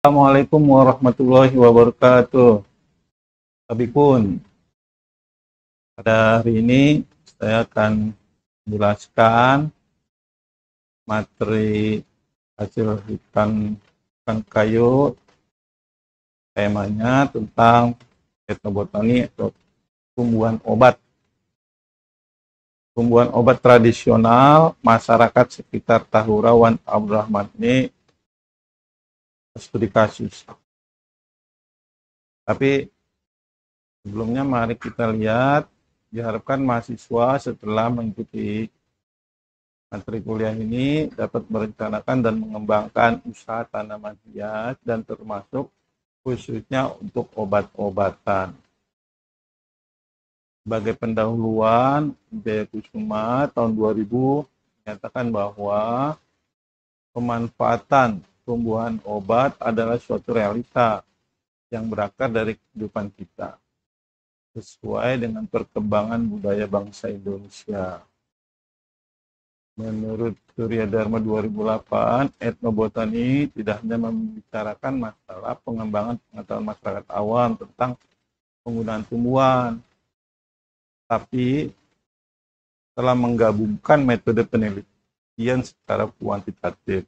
Assalamualaikum warahmatullahi wabarakatuh. Tabikun, pada hari ini saya akan menjelaskan materi hasil ikan kayu, temanya tentang etnobotani atau tumbuhan obat. Tumbuhan obat tradisional masyarakat sekitar Tahurawan Abdurrahman ini studi kasus. Tapi sebelumnya mari kita lihat, diharapkan mahasiswa setelah mengikuti materi kuliah ini dapat merencanakan dan mengembangkan usaha tanaman hias dan termasuk khususnya untuk obat-obatan. Sebagai pendahuluan, Jaya Kusuma tahun 2000 menyatakan bahwa pemanfaatan tumbuhan obat adalah suatu realita yang berakar dari kehidupan kita, sesuai dengan perkembangan budaya bangsa Indonesia. Menurut Surya Dharma 2008, etnobotani tidak hanya membicarakan masalah pengembangan pengetahuan masyarakat awam tentang penggunaan tumbuhan, tapi telah menggabungkan metode penelitian secara kuantitatif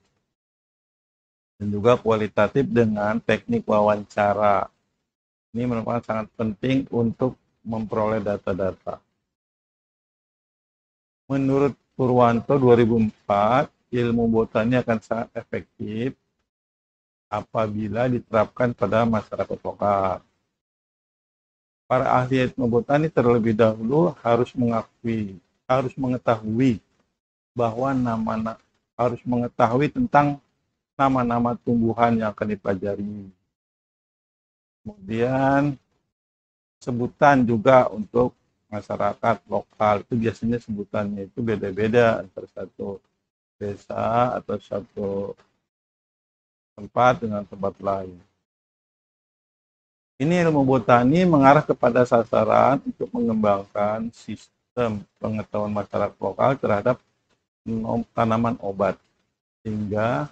dan juga kualitatif dengan teknik wawancara. Ini merupakan sangat penting untuk memperoleh data-data. Menurut Purwanto 2004, ilmu botani akan sangat efektif apabila diterapkan pada masyarakat lokal. Para ahli etnobotani terlebih dahulu harus mengetahui bahwa harus mengetahui tentang nama-nama tumbuhan yang akan dipelajari. Kemudian sebutan juga untuk masyarakat lokal, itu biasanya sebutannya itu beda-beda antara satu desa atau satu tempat dengan tempat lain. Ini ilmu botani mengarah kepada sasaran untuk mengembangkan sistem pengetahuan masyarakat lokal terhadap tanaman obat, sehingga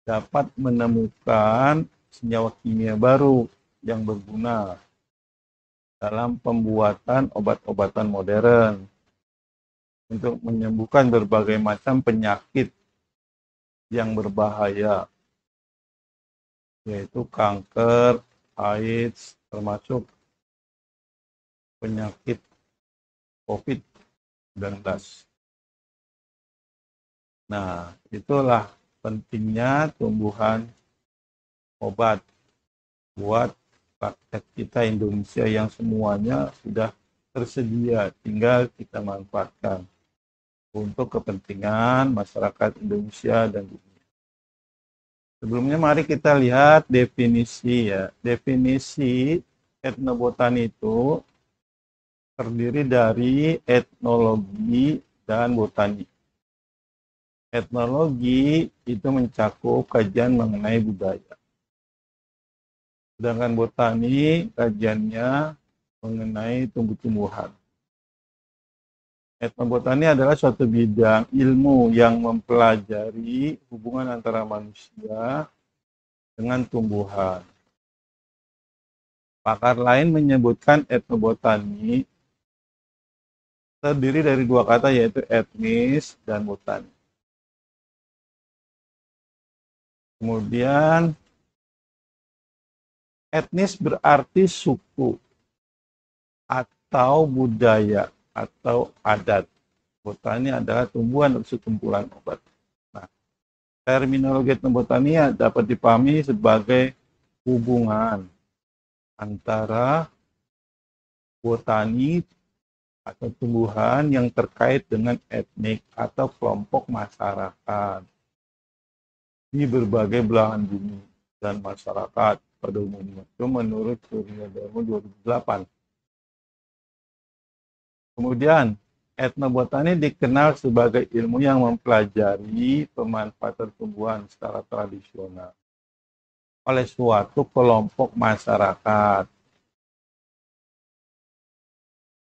dapat menemukan senyawa kimia baru yang berguna dalam pembuatan obat-obatan modern untuk menyembuhkan berbagai macam penyakit yang berbahaya, yaitu kanker, AIDS, termasuk penyakit COVID-19. Nah, itulah pentingnya tumbuhan obat buat rakyat kita Indonesia yang semuanya sudah tersedia, tinggal kita manfaatkan untuk kepentingan masyarakat Indonesia dan dunia. Sebelumnya mari kita lihat definisi ya. Definisi etnobotani itu terdiri dari etnologi dan botani. Etnologi itu mencakup kajian mengenai budaya. Sedangkan botani kajiannya mengenai tumbuh-tumbuhan. Etnobotani adalah suatu bidang ilmu yang mempelajari hubungan antara manusia dengan tumbuhan. Pakar lain menyebutkan etnobotani terdiri dari dua kata, yaitu etnis dan botani. Kemudian etnis berarti suku atau budaya atau adat. Botani adalah tumbuhan atau sekumpulan obat. Nah, terminologi etnobotani dapat dipahami sebagai hubungan antara botani atau tumbuhan yang terkait dengan etnik atau kelompok masyarakat di berbagai belahan bumi dan masyarakat pada umumnya. Itu menurut Surya Dharma 2008. Kemudian, etnobotani dikenal sebagai ilmu yang mempelajari pemanfaatan tumbuhan secara tradisional oleh suatu kelompok masyarakat.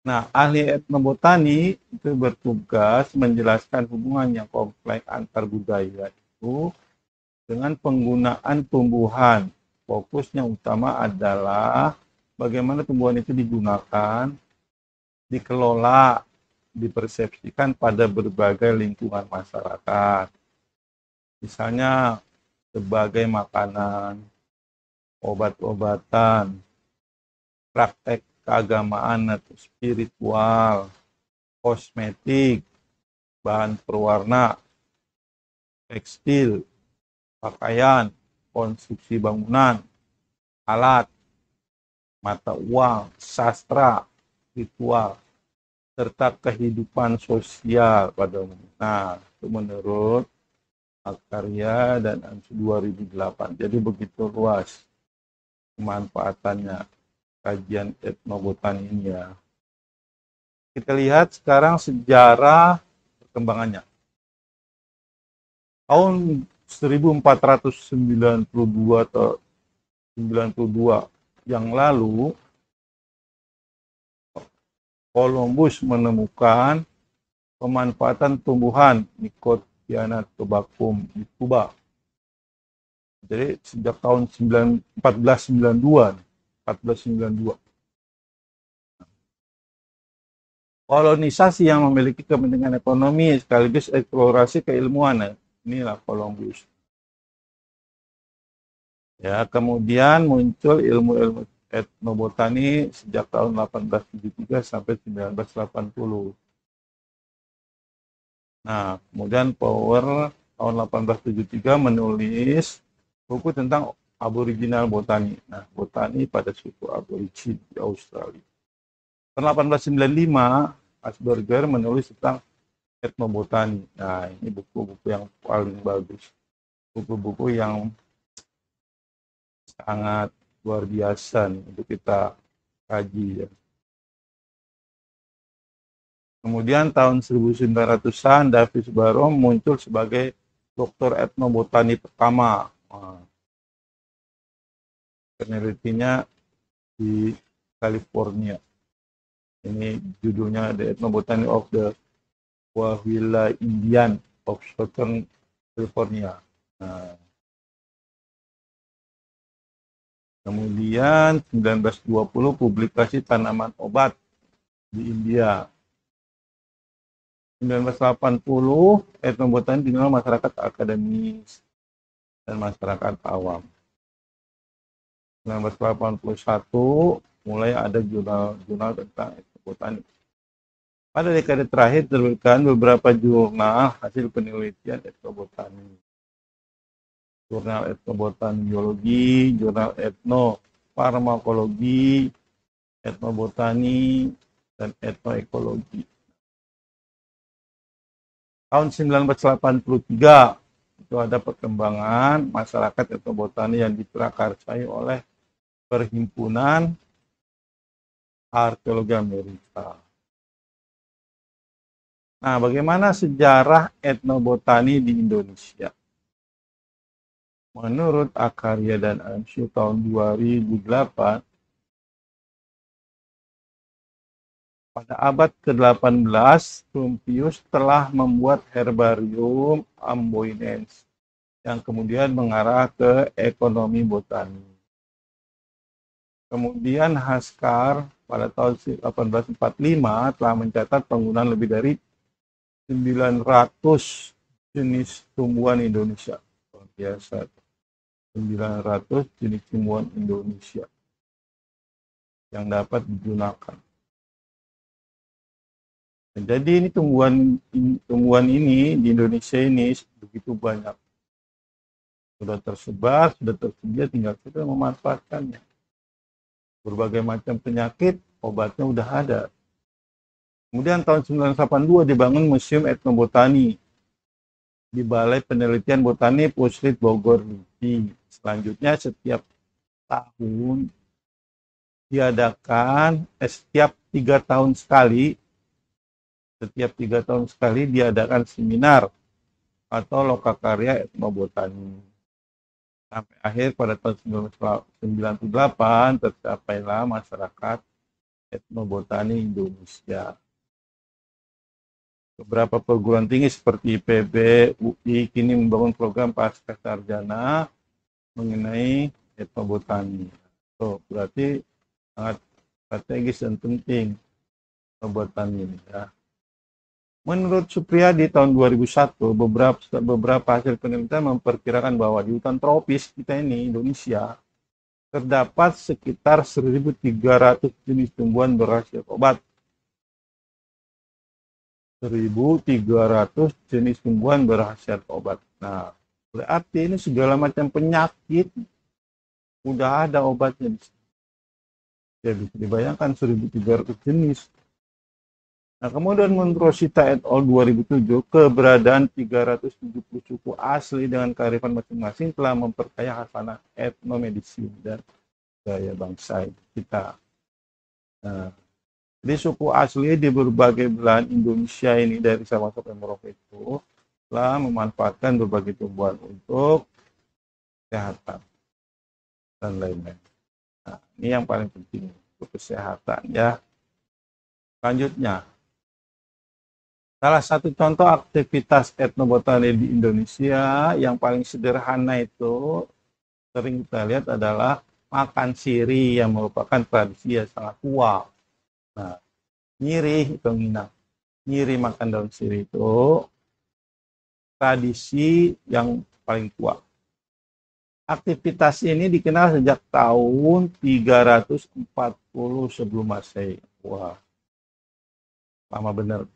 Nah, ahli etnobotani itu bertugas menjelaskan hubungan yang kompleks antar budaya itu dengan penggunaan tumbuhan. Fokusnya utama adalah bagaimana tumbuhan itu digunakan, dikelola, dipersepsikan pada berbagai lingkungan masyarakat. Misalnya sebagai makanan, obat-obatan, praktek keagamaan atau spiritual, kosmetik, bahan perwarna, tekstil, pakaian, konstruksi bangunan, alat, mata uang, sastra, ritual, serta kehidupan sosial pada umumnya. Nah, itu menurut Akarya dan ANSU 2008. Jadi begitu luas kemanfaatannya kajian etnobotani ini ya. Kita lihat sekarang sejarah perkembangannya. Tahun 1492 atau 92 yang lalu, Columbus menemukan pemanfaatan tumbuhan Nicotiana tobacum di Kuba. Jadi sejak tahun 1492. Kolonisasi yang memiliki kepentingan ekonomi sekaligus eksplorasi keilmuan. Inilah Columbus. Ya, kemudian muncul ilmu-ilmu etnobotani sejak tahun 1873 sampai 1980. Nah, kemudian Power tahun 1873 menulis buku tentang aboriginal botani. Nah, botani pada suku aborigin di Australia. Tahun 1895, Asperger menulis tentang etnobotani. Nah, ini buku-buku yang paling bagus. Buku-buku yang sangat luar biasa nih untuk kita kaji ya. Kemudian tahun 1900-an Davis Barrow muncul sebagai dokter etnobotani pertama. Penelitinya di California. Ini judulnya The Ethnobotany of the Coahuila Indian of Southern California. Nah, kemudian 1920 publikasi tanaman obat di India. 1980 etnobotani dikenal masyarakat akademis dan masyarakat awam. 1981 mulai ada jurnal tentang etnobotani. Pada dekade terakhir terbitkan beberapa jurnal hasil penelitian etnobotani. Jurnal etnobotani biologi, jurnal etnofarmakologi, etnobotani, dan etnoekologi. Tahun 1983 itu ada perkembangan masyarakat etnobotani yang diprakarsai oleh Perhimpunan Arkeologi Amerika. Nah, bagaimana sejarah etnobotani di Indonesia? Menurut Akarya dan ANSU tahun 2008, pada abad ke-18, Trumpius telah membuat herbarium Amboinense yang kemudian mengarah ke ekonomi botani. Kemudian Haskar pada tahun 1845 telah mencatat penggunaan lebih dari 900 jenis tumbuhan Indonesia. Luar biasa. 900 jenis tumbuhan Indonesia yang dapat digunakan. Jadi ini tumbuhan ini di Indonesia ini begitu banyak. Sudah tersebar, sudah tersedia, tinggal kita memanfaatkannya. Berbagai macam penyakit, obatnya udah ada. Kemudian tahun 1982 dibangun Museum Etnobotani di Balai Penelitian Botani Puslit Bogor LIPI. Selanjutnya setiap tahun diadakan setiap 3 tahun sekali diadakan seminar atau lokakarya etnobotani. Sampai akhir pada tahun 1998 tercapailah masyarakat etnobotani Indonesia. Beberapa perguruan tinggi seperti IPB, UI kini membangun program pasca sarjana mengenai etnobotani. So, berarti sangat strategis dan penting etnobotani ini ya. Menurut Supriyadi tahun 2001, beberapa hasil penelitian memperkirakan bahwa di hutan tropis kita ini, Indonesia, terdapat sekitar 1.300 jenis tumbuhan berhasil obat. 1.300 jenis tumbuhan berkhasiat obat. Nah, berarti ini segala macam penyakit udah ada obatnya. Ya bisa dibayangkan 1.300 jenis. Nah, kemudian menurut Rosita et al. 2007, keberadaan 370 suku asli dengan kearifan masing-masing telah memperkaya khasanah etnomedicine dan budaya bangsa kita. Nah, jadi suku asli di berbagai belahan Indonesia ini dari Sabang sampai Merauke itu telah memanfaatkan berbagai tumbuhan untuk kesehatan dan lain-lain. Nah, ini yang paling penting untuk kesehatan ya. Selanjutnya, salah satu contoh aktivitas etnobotani di Indonesia yang paling sederhana itu sering kita lihat adalah makan sirih yang merupakan tradisi yang sangat tua. Nah, nyirih atau nginang. Nyirih makan daun sirih itu tradisi yang paling tua. Aktivitas ini dikenal sejak tahun 340 sebelum Masehi. Wah, lama benar.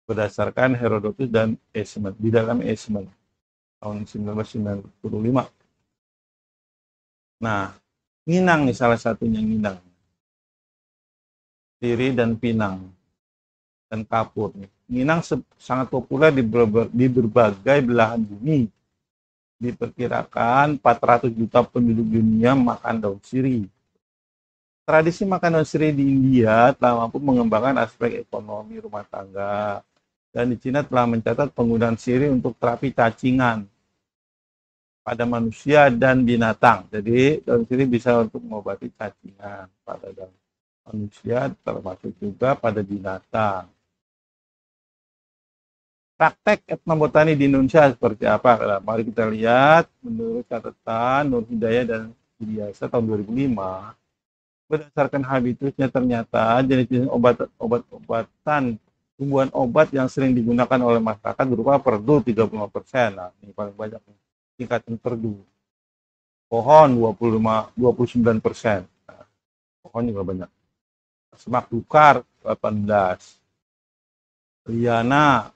Berdasarkan Herodotus dan Esmen, di dalam Esmen tahun 1995. Nah, nginang nih salah satunya nginang. Sirih dan pinang dan kapur. Nginang sangat populer di berbagai belahan bumi. Diperkirakan 400 juta penduduk dunia makan daun sirih. Tradisi makan daun sirih di India telah mampu mengembangkan aspek ekonomi rumah tangga. Dan di Cina telah mencatat penggunaan sirih untuk terapi cacingan pada manusia dan binatang. Jadi daun sirih bisa untuk mengobati cacingan pada manusia, termasuk juga pada binatang. Praktek etnobotani di Indonesia seperti apa? Nah, mari kita lihat menurut catatan Nur Hidayah dan Hidiasa tahun 2005. Berdasarkan habitusnya ternyata jenis-jenis obat-obatan tumbuhan obat yang sering digunakan oleh masyarakat berupa perdu 35%. Nah, ini paling banyak tingkatan perdu. Pohon 29%. Nah, pohon juga banyak. Semak dukar 18%. Liana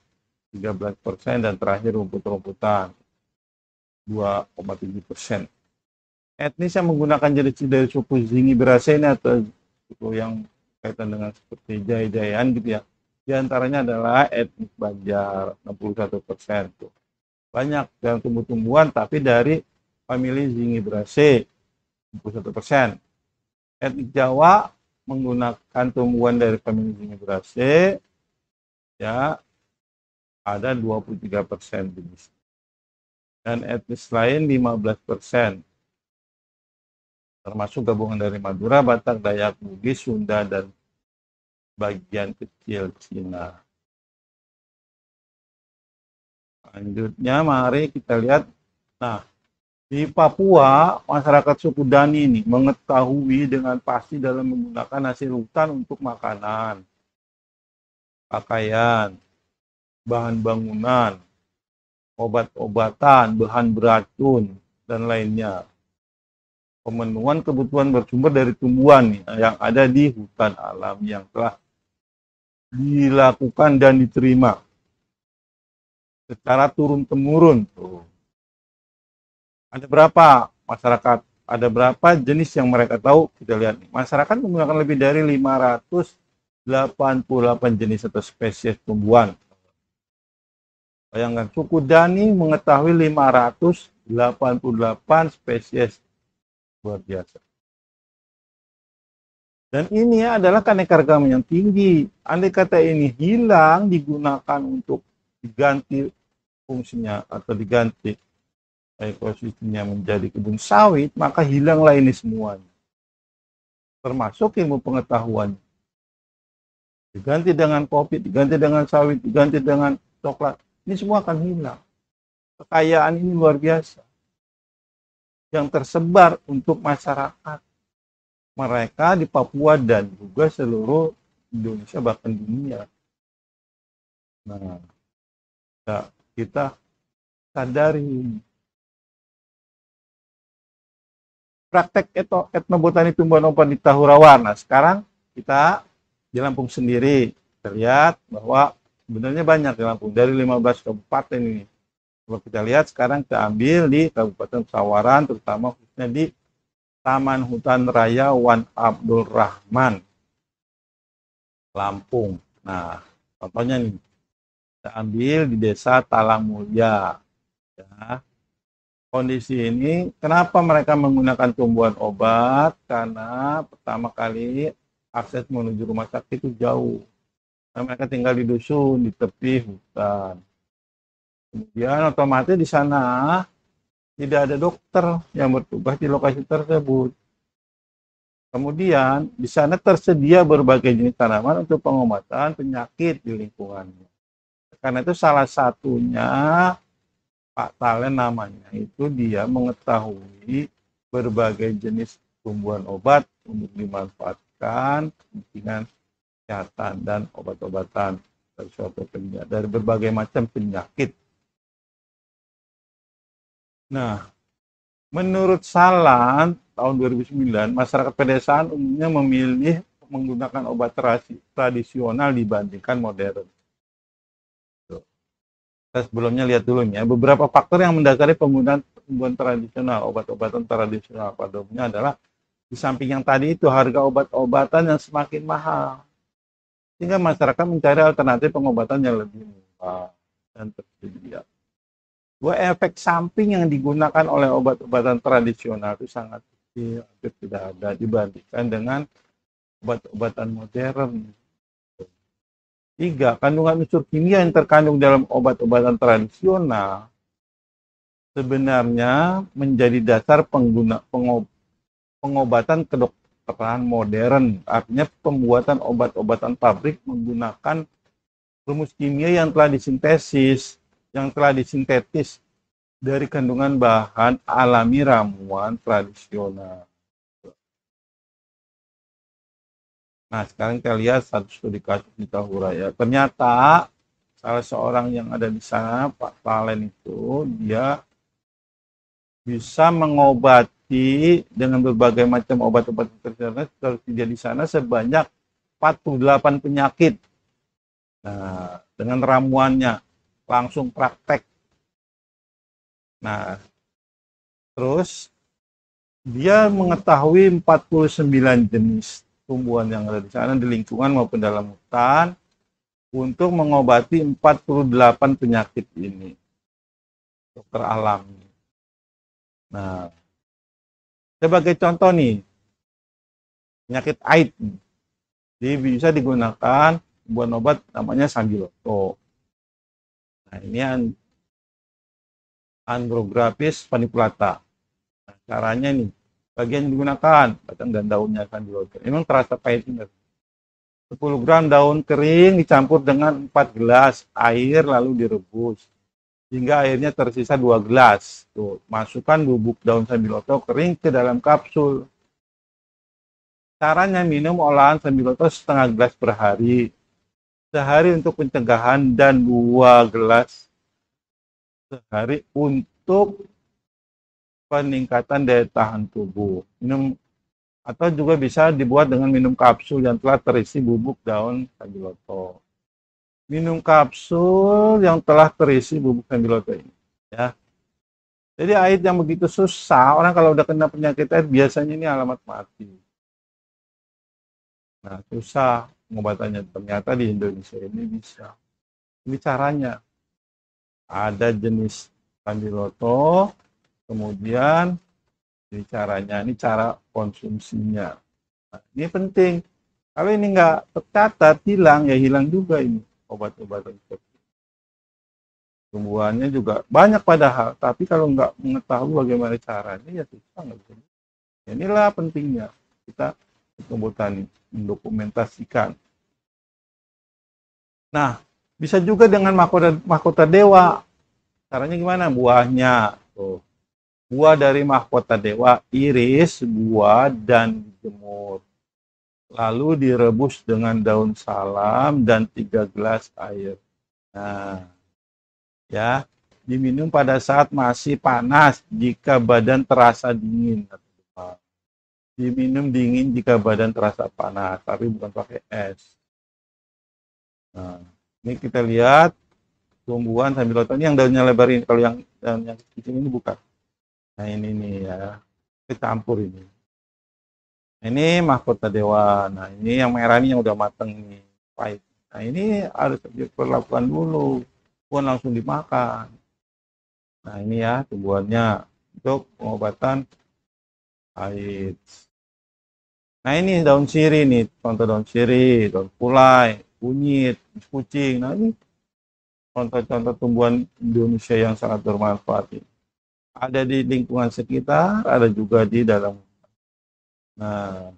13% dan terakhir rumput-rumputan 2,7%. Etnis yang menggunakan jenis dari suku Zingiberacea ini atau suku yang kaitan dengan seperti Jaya-Jayaan gitu ya. Di antaranya adalah etnis Banjar 61%. Tuh. Banyak yang tumbuh-tumbuhan tapi dari famili Zingiberacea 61%. Etnis Jawa menggunakan tumbuhan dari famili Zingiberacea ya ada 23% jenis. Dan etnis lain 15%. Termasuk gabungan dari Madura, Batak, Dayak, Bugis, Sunda, dan bagian kecil Cina. Selanjutnya mari kita lihat. Nah, di Papua, masyarakat suku Dani ini mengetahui dengan pasti dalam menggunakan hasil hutan untuk makanan, pakaian, bahan bangunan, obat-obatan, bahan beracun, dan lainnya. Pemenuhan kebutuhan bersumber dari tumbuhan nih, yang ada di hutan alam yang telah dilakukan dan diterima secara turun-temurun. Ada berapa masyarakat? Ada berapa jenis yang mereka tahu? Kita lihat nih. Masyarakat menggunakan lebih dari 588 jenis atau spesies tumbuhan. Bayangkan, suku Dani mengetahui 588 spesies. Luar biasa. Dan ini adalah keanekaragaman yang tinggi. Andai kata ini hilang, digunakan untuk diganti fungsinya atau diganti ekosistemnya menjadi kebun sawit, maka hilanglah ini semuanya. Termasuk ilmu pengetahuan. diganti dengan kopi, diganti dengan sawit, diganti dengan coklat. Ini semua akan hilang. Kekayaan ini luar biasa yang tersebar untuk masyarakat mereka di Papua dan juga seluruh Indonesia bahkan dunia. Nah, kita sadari praktek etnobotani tumbuhan obat di Tahurawan. Nah, sekarang kita di Lampung sendiri terlihat bahwa sebenarnya banyak di Lampung dari 15 kabupaten ini. Kalau kita lihat sekarang kita ambil di Kabupaten Sawaran, terutama khususnya di Taman Hutan Raya Wan Abdul Rahman, Lampung. Nah, contohnya nih, kita ambil di Desa Talang Mulya. Ya. Kondisi ini, kenapa mereka menggunakan tumbuhan obat? Karena pertama kali akses menuju rumah sakit itu jauh. Nah, mereka tinggal di dusun, di tepi hutan. Kemudian otomatis di sana tidak ada dokter yang bertugas di lokasi tersebut. Kemudian di sana tersedia berbagai jenis tanaman untuk pengobatan penyakit di lingkungannya. Karena itu salah satunya Pak Talen namanya itu dia mengetahui berbagai jenis tumbuhan obat untuk dimanfaatkan kepentingan kesehatan dan obat-obatan dari berbagai macam penyakit. Nah, menurut Salan tahun 2009, masyarakat pedesaan umumnya memilih menggunakan obat tradisional dibandingkan modern. Kita sebelumnya lihat dulu ya, beberapa faktor yang mendasari penggunaan tumbuhan tradisional, obat-obatan tradisional pada umumnya adalah di samping yang tadi itu harga obat-obatan yang semakin mahal, sehingga masyarakat mencari alternatif pengobatan yang lebih murah dan tersedia. Dua, efek samping yang digunakan oleh obat-obatan tradisional itu sangat kecil, hampir tidak ada dibandingkan dengan obat-obatan modern. Tiga, kandungan unsur kimia yang terkandung dalam obat-obatan tradisional sebenarnya menjadi dasar pengobatan kedokteran modern. Artinya pembuatan obat-obatan pabrik menggunakan rumus kimia yang telah disintetis dari kandungan bahan alami ramuan tradisional. Nah, sekarang kita lihat satu studi kasus di Tahuraya. Ternyata salah seorang yang ada di sana, Pak Talen itu, dia bisa mengobati dengan berbagai macam obat-obat tradisional tersedia di sana sebanyak 48 penyakit. Nah, dengan ramuannya langsung praktek. Nah, terus dia mengetahui 49 jenis tumbuhan yang ada di sana di lingkungan maupun dalam hutan untuk mengobati 48 penyakit ini. Dokter alam. Nah, sebagai contoh nih, penyakit AIDS. Jadi bisa digunakan buat obat namanya Sambiloto. Nah, ini Andrograpis paniculata. Nah, caranya nih, bagian yang digunakan batang dan daunnya Sambiloto. Memang terasa pahit benar. 10 gram daun kering dicampur dengan 4 gelas air lalu direbus hingga airnya tersisa 2 gelas. Tuh, masukkan bubuk daun Sambiloto kering ke dalam kapsul. Caranya minum olahan Sambiloto setengah gelas per hari. Sehari untuk pencegahan dan 2 gelas sehari untuk peningkatan daya tahan tubuh. Minum atau juga bisa dibuat dengan minum kapsul yang telah terisi bubuk daun Sambiloto. Minum kapsul yang telah terisi bubuk Sambiloto ini, ya. Jadi AIDS yang begitu susah, orang kalau udah kena penyakit AIDS biasanya ini alamat mati. Nah, susah pengobatannya. Ternyata di Indonesia ini bisa. Ini caranya. Ada jenis Sambiloto, kemudian ini caranya, ini cara konsumsinya. Nah, ini penting. Kalau ini nggak tercatat, hilang, ya hilang juga ini obat-obatan seperti itu. Tumbuhannya juga banyak padahal, tapi kalau nggak mengetahui bagaimana caranya, ya susah nggak bisa. Inilah pentingnya kita tumbuhan mendokumentasikan Nah, bisa juga dengan mahkota dewa. Caranya gimana? Buahnya. Tuh. Buah dari mahkota dewa, iris, buah, dan dijemur. Lalu direbus dengan daun salam dan 3 gelas air. Nah, ya, diminum pada saat masih panas jika badan terasa dingin. Diminum dingin jika badan terasa panas, tapi bukan pakai es. Nah, ini kita lihat tumbuhan sambil ini yang daunnya lebar ini. Kalau yang kecil ini bukan. Nah ini nih ya, kita campur ini. Ini mahkota dewa. Nah ini yang merah ini yang udah mateng nih, pahit. Nah ini harus diperlakukan dulu, bukan langsung dimakan. Nah ini ya tumbuhannya untuk pengobatan AIDS. Nah ini daun sirih nih, contoh daun sirih, daun kulai, kunyit, kucing. Nah ini contoh-contoh tumbuhan Indonesia yang sangat bermanfaat. Ada di lingkungan sekitar, ada juga di dalam. Nah,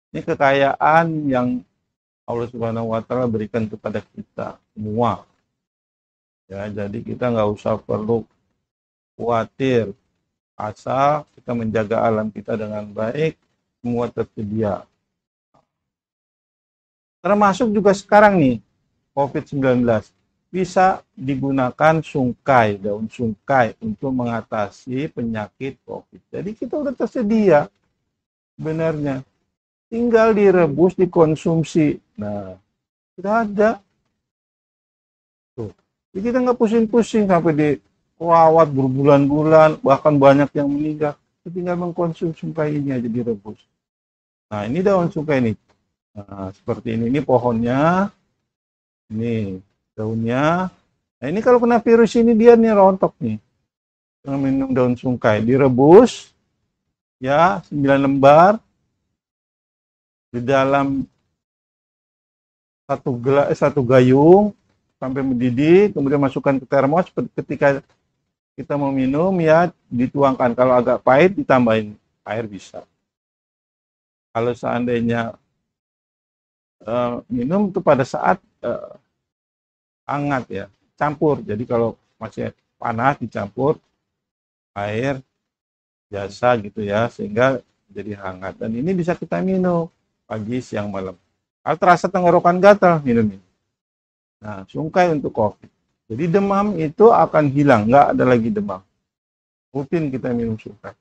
ini kekayaan yang Allah Subhanahu wa Ta'ala berikan kepada kita semua. Ya, jadi kita nggak usah perlu khawatir, asal kita menjaga alam kita dengan baik, semua tersedia. Termasuk juga sekarang nih, COVID-19 bisa digunakan sungkai, daun sungkai untuk mengatasi penyakit COVID. Jadi kita udah tersedia sebenarnya. Tinggal direbus, dikonsumsi. Nah, sudah ada. Tuh. Jadi kita nggak pusing-pusing sampai dirawat berbulan-bulan, bahkan banyak yang meninggal. Kita tinggal mengkonsumsi sungkai ini aja direbus. Nah, ini daun sungkai ini. Nah, seperti ini. Ini pohonnya. Ini daunnya. Nah, ini kalau kena virus ini dia nih rontok nih. Dengan minum daun sungkai. Direbus. Ya, 9 lembar. Di dalam satu gayung sampai mendidih, kemudian masukkan ke termos. Ketika kita mau minum ya dituangkan. Kalau agak pahit ditambahin air bisa. Kalau seandainya minum itu pada saat hangat ya, campur. Jadi kalau masih panas dicampur air biasa gitu ya, sehingga jadi hangat. Dan ini bisa kita minum pagi, siang, malam. Kalau terasa tenggorokan gatal, minum ini. Nah, sungkai untuk COVID. Jadi demam itu akan hilang, nggak ada lagi demam. Rutin kita minum sungkai.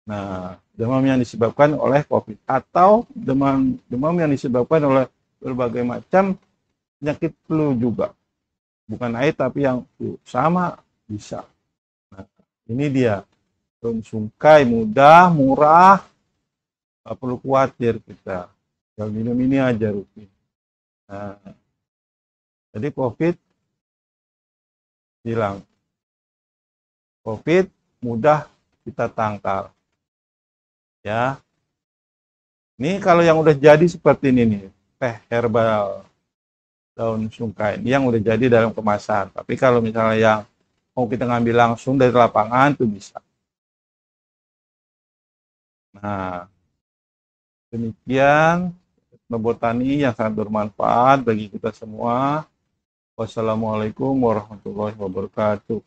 Nah, demam yang disebabkan oleh COVID atau demam yang disebabkan oleh berbagai macam penyakit flu juga. Bukan AIDS tapi yang flu. Sama bisa. Nah, ini dia. Daun sungkai mudah, murah, nggak perlu khawatir kita. Kalau minum ini aja rutin. Nah, jadi COVID hilang. COVID mudah kita tangkal. Ya. Ini kalau yang udah jadi seperti ini nih, teh herbal daun sungkai ini yang udah jadi dalam kemasan. Tapi kalau misalnya yang mau kita ngambil langsung dari lapangan itu bisa. Nah, demikian botani yang sangat bermanfaat bagi kita semua. Wassalamualaikum warahmatullahi wabarakatuh.